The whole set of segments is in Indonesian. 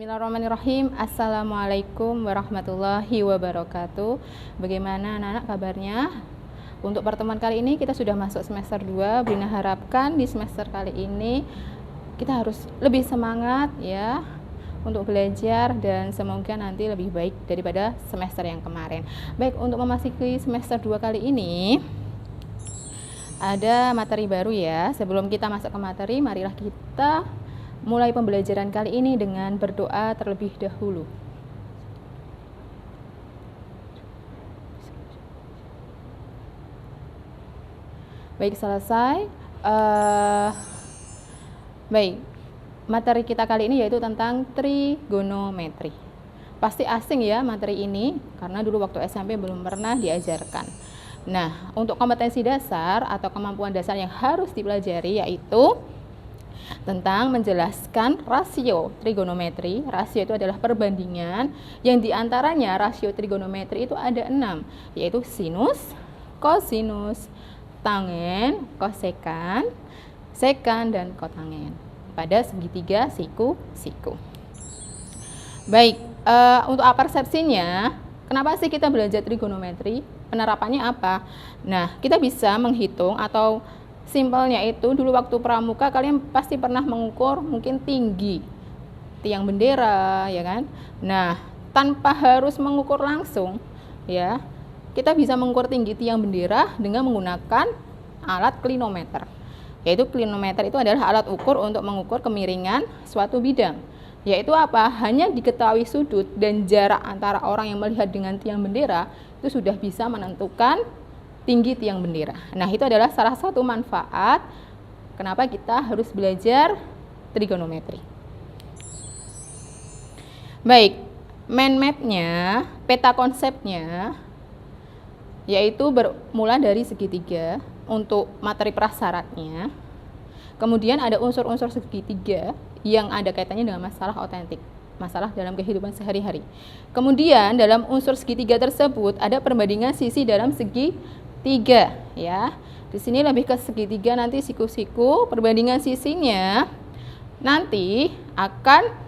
Bismillahirrahmanirrahim. Assalamualaikum warahmatullahi wabarakatuh. Bagaimana anak-anak kabarnya? Untuk pertemuan kali ini kita sudah masuk semester 2. Bina harapkan di semester kali ini kita harus lebih semangat ya untuk belajar dan semoga nanti lebih baik daripada semester yang kemarin. Baik, untuk memasuki semester 2 kali ini ada materi baru ya. Sebelum kita masuk ke materi, marilah kita mulai pembelajaran kali ini dengan berdoa terlebih dahulu. Baik, selesai. Baik, materi kita kali ini yaitu tentang trigonometri. Pasti asing ya materi ini, karena dulu waktu SMP belum pernah diajarkan. Nah, untuk kompetensi dasar atau kemampuan dasar yang harus dipelajari yaitu tentang menjelaskan rasio trigonometri. Rasio itu adalah perbandingan yang diantaranya rasio trigonometri itu ada 6, yaitu sinus, kosinus, tangen, kosekan, sekan, dan kotangen pada segitiga siku-siku. Baik, untuk persepsinya, kenapa sih kita belajar trigonometri? Penerapannya apa? Nah, kita bisa menghitung atau simpelnya itu dulu waktu pramuka kalian pasti pernah mengukur mungkin tinggi tiang bendera ya kan. Nah, tanpa harus mengukur langsung ya, kita bisa mengukur tinggi tiang bendera dengan menggunakan alat klinometer. Yaitu klinometer itu adalah alat ukur untuk mengukur kemiringan suatu bidang. Yaitu apa? Hanya diketahui sudut dan jarak antara orang yang melihat dengan tiang bendera itu sudah bisa menentukan tinggi tiang bendera. Nah, itu adalah salah satu manfaat kenapa kita harus belajar trigonometri. Baik, mind map-nya, peta konsepnya yaitu bermula dari segitiga untuk materi prasyaratnya. Kemudian ada unsur-unsur segitiga yang ada kaitannya dengan masalah otentik, masalah dalam kehidupan sehari-hari. Kemudian dalam unsur segitiga tersebut ada perbandingan sisi dalam segi 3 ya. Di sini lebih ke segitiga, nanti siku-siku, perbandingan sisinya nanti akan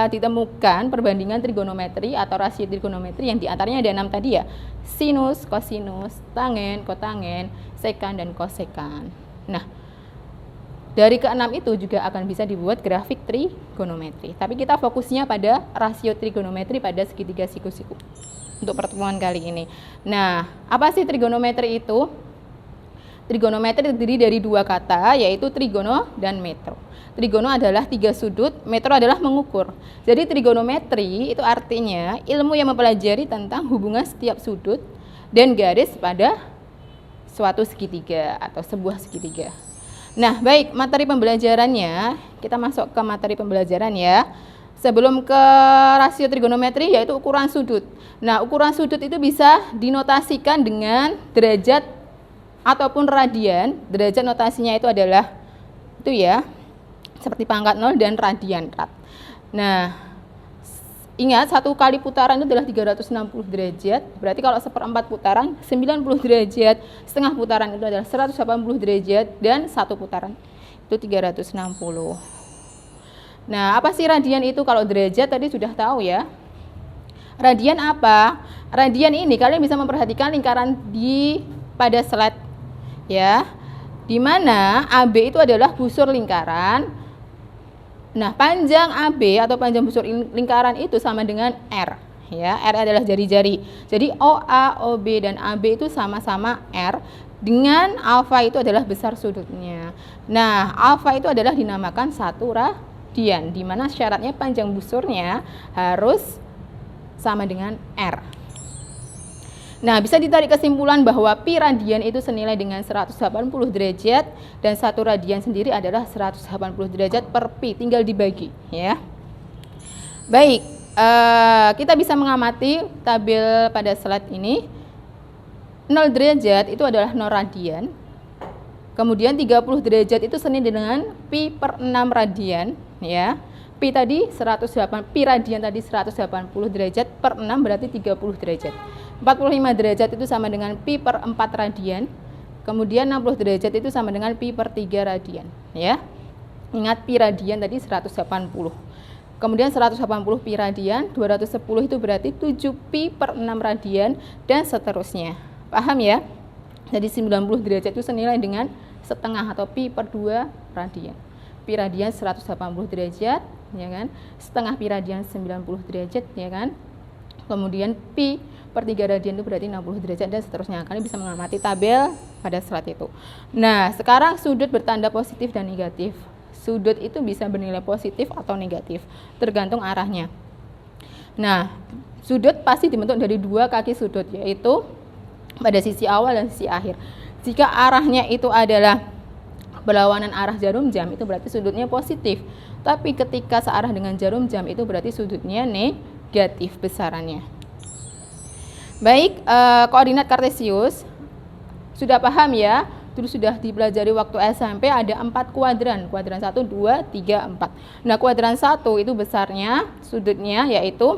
ditemukan perbandingan trigonometri atau rasio trigonometri yang diantaranya ada 6 tadi ya. Sinus, kosinus, tangen, kotangen, sekan, dan kosekan. Nah, dari ke-6 itu juga akan bisa dibuat grafik trigonometri. Tapi kita fokusnya pada rasio trigonometri pada segitiga siku-siku untuk pertemuan kali ini. Nah, apa sih trigonometri itu? Trigonometri terdiri dari 2 kata, yaitu trigono dan metro. Trigono adalah 3 sudut, metro adalah mengukur. Jadi trigonometri itu artinya ilmu yang mempelajari tentang hubungan setiap sudut dan garis pada suatu segitiga atau sebuah segitiga. Nah, baik, materi pembelajarannya, kita masuk ke materi pembelajaran ya. Sebelum ke rasio trigonometri yaitu ukuran sudut. Nah, ukuran sudut itu bisa dinotasikan dengan derajat ataupun radian. Derajat notasinya itu adalah itu ya, seperti pangkat 0 dan radian rad. Nah, ingat 1 kali putaran itu adalah 360 derajat. Berarti kalau 1/4 putaran 90 derajat, setengah putaran itu adalah 180 derajat dan 1 putaran itu 360. Nah, apa sih radian itu? Kalau derajat tadi sudah tahu ya. Radian apa? Radian ini kalian bisa memperhatikan lingkaran pada slide ya. Di mana AB itu adalah busur lingkaran. Nah, panjang AB atau panjang busur lingkaran itu sama dengan R ya. R adalah jari-jari. Jadi OA, OB dan AB itu sama-sama R dengan alfa itu adalah besar sudutnya. Nah, alfa itu adalah dinamakan 1 radian, di mana syaratnya panjang busurnya harus sama dengan R. Nah, bisa ditarik kesimpulan bahwa pi radian itu senilai dengan 180 derajat dan 1 radian sendiri adalah 180 derajat per pi, tinggal dibagi ya. Baik, kita bisa mengamati tabel pada slide ini. 0 derajat itu adalah 0 radian. Kemudian 30 derajat itu senilai dengan pi per 6 radian ya. Pi tadi 180, pi radian tadi 180 derajat per 6 berarti 30 derajat. 45 derajat itu sama dengan pi per 4 radian. Kemudian 60 derajat itu sama dengan pi per 3 radian ya. Ingat pi radian tadi 180. Kemudian 180 pi radian, 210 itu berarti 7 pi per 6 radian, dan seterusnya. Paham ya? Jadi 90 derajat itu senilai dengan setengah atau pi per 2 radian. Pi radian 180 derajat, ya kan? Setengah pi radian 90 derajat, ya kan? Kemudian pi per 3 radian itu berarti 60 derajat, dan seterusnya. Kalian bisa mengamati tabel pada slide itu. Nah, sekarang sudut bertanda positif dan negatif. Sudut itu bisa bernilai positif atau negatif, tergantung arahnya. Nah, sudut pasti dibentuk dari dua kaki sudut, yaitu pada sisi awal dan sisi akhir. Jika arahnya itu adalah berlawanan arah jarum jam, itu berarti sudutnya positif. Tapi ketika searah dengan jarum jam, itu berarti sudutnya negatif besarannya. Baik, koordinat kartesius sudah paham ya? Dulu sudah dipelajari waktu SMP, ada 4 kuadran. Kuadran 1, 2, 3, 4. Nah, kuadran 1 itu besarnya sudutnya yaitu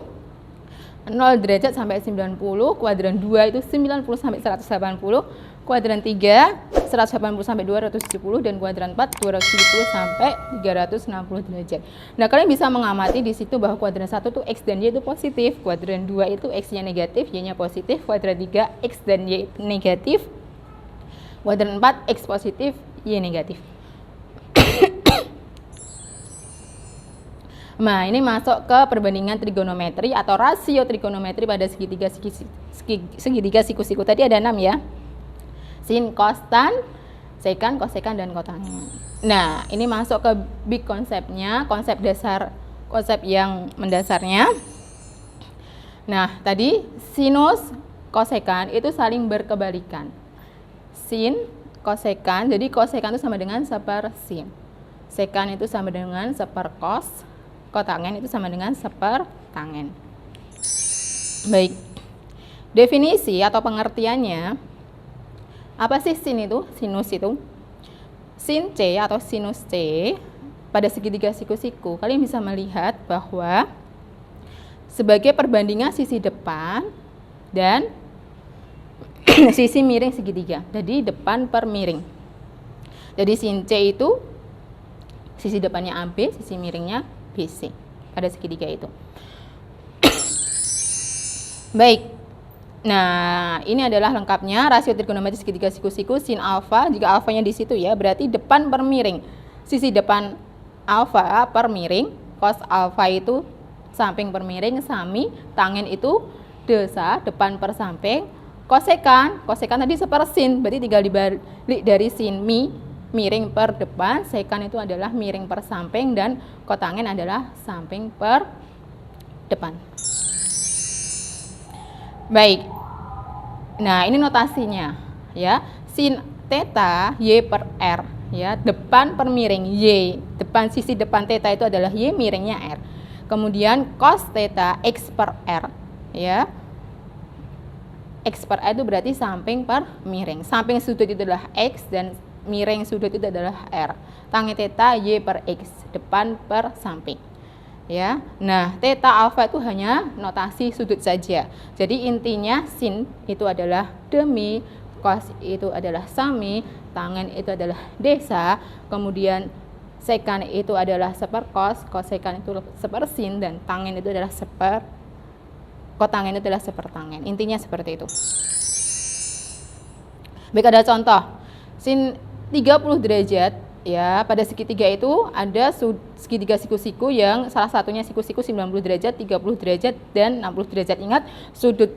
0 derajat sampai 90, kuadran 2 itu 90 sampai 180, kuadran 3 180 sampai 270, dan kuadran 4 270 sampai 360 derajat. Nah, kalian bisa mengamati di situ bahwa kuadran 1 itu X dan Y itu positif, kuadran 2 itu X-nya negatif, Y-nya positif, kuadran 3 X dan Y negatif, kuadran 4 X positif, Y negatif. Nah, ini masuk ke perbandingan trigonometri atau rasio trigonometri pada segitiga siku-siku. Tadi ada 6 ya. Sin, cos, tan, sekan, kosekan, dan kotangen. Nah, ini masuk ke big konsepnya, konsep dasar, konsep yang mendasarnya. Nah, tadi sinus, kosekan itu saling berkebalikan. Sin, kosekan, jadi kosekan itu sama dengan seper sin. Sekan itu sama dengan seper kos. Kotangen itu sama dengan seper tangen. Baik. Definisi atau pengertiannya, apa sih sin itu? Sinus itu. Sin C atau sinus C pada segitiga siku-siku, kalian bisa melihat bahwa sebagai perbandingan sisi depan dan sisi miring segitiga. Jadi depan per miring. Jadi sin C itu sisi depannya AB, sisi miringnya BC pada segitiga itu. Baik. Nah, ini adalah lengkapnya rasio trigonometri segitiga siku-siku sin alfa. Jika alfanya di situ ya, berarti depan per miring. Sisi depan alfa per miring, cos alfa itu samping per miring, sami, tangen itu desa, depan per samping. Kosekan tadi seper sin, berarti tinggal dibalik dari sin miring per depan, sekan itu adalah miring per samping, dan kotangen adalah samping per depan. Baik. Nah, ini notasinya ya. Sin theta Y per R ya, depan per miring Y. Depan sisi depan theta itu adalah Y, miringnya R. Kemudian cos theta X per R ya. X per R itu berarti samping per miring. Samping sudut itu adalah X dan miring sudut itu adalah R. Tangen theta Y per X, depan per samping. Ya. Nah, theta alfa itu hanya notasi sudut saja. Jadi intinya sin itu adalah demi, cos itu adalah sami, tangen itu adalah desa, kemudian sekan itu adalah seper cos, kosekan itu seper sin, dan tangen itu adalah seper kotangen itu adalah seper tangen. Intinya seperti itu. Baik, ada contoh. Sin 30 derajat ya, pada segitiga itu ada segitiga siku-siku yang salah satunya siku-siku 90 derajat, 30 derajat, dan 60 derajat. Ingat,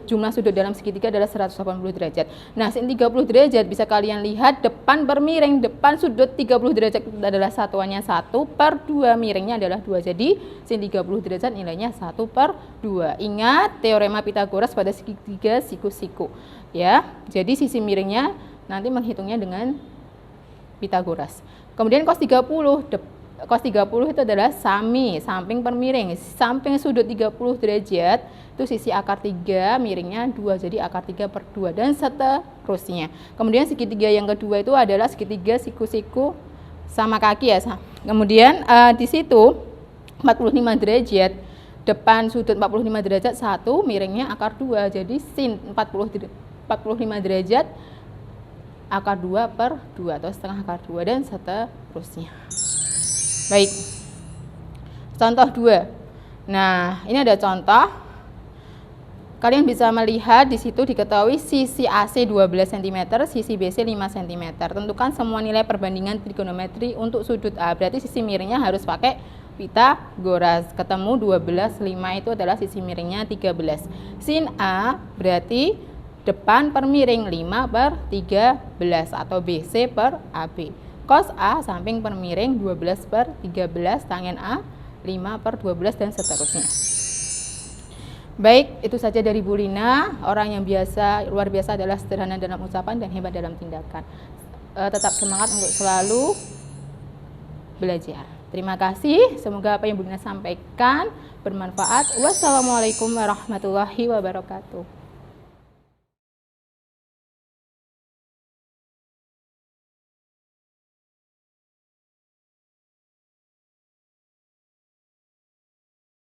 jumlah sudut dalam segitiga adalah 180 derajat. Nah, sin 30 derajat bisa kalian lihat depan per miring, depan sudut 30 derajat adalah satuannya 1 per 2, miringnya adalah 2. Jadi sin 30 derajat nilainya 1 per 2. Ingat teorema Pythagoras pada segitiga siku-siku ya. Jadi sisi miringnya nanti menghitungnya dengan Pythagoras. Kemudian cos 30 itu adalah sami, samping per miring. Samping sudut 30 derajat itu sisi akar 3, miringnya 2, jadi akar 3 per 2, dan seterusnya. Kemudian segitiga yang kedua itu adalah segitiga siku-siku sama kaki ya. Kemudian di situ 45 derajat, depan sudut 45 derajat 1, miringnya akar 2, jadi sin 45 derajat akar 2 per 2 atau setengah akar 2, dan seterusnya. Baik. Contoh 2. Nah, ini ada contoh. Kalian bisa melihat di situ diketahui sisi AC 12 cm, sisi BC 5 cm. Tentukan semua nilai perbandingan trigonometri untuk sudut A. Berarti sisi miringnya harus pakai Pythagoras. Ketemu 12, 5 itu adalah sisi miringnya 13. Sin A berarti depan per miring 5 per 13 atau BC per AB. Cos A samping per miring 12 per 13, tangen A 5 per 12 dan seterusnya. Baik, itu saja dari Bu Lina. Orang yang luar biasa adalah sederhana dalam ucapan dan hebat dalam tindakan. Tetap semangat untuk selalu belajar. Terima kasih. Semoga apa yang Bu Lina sampaikan bermanfaat. Wassalamualaikum warahmatullahi wabarakatuh.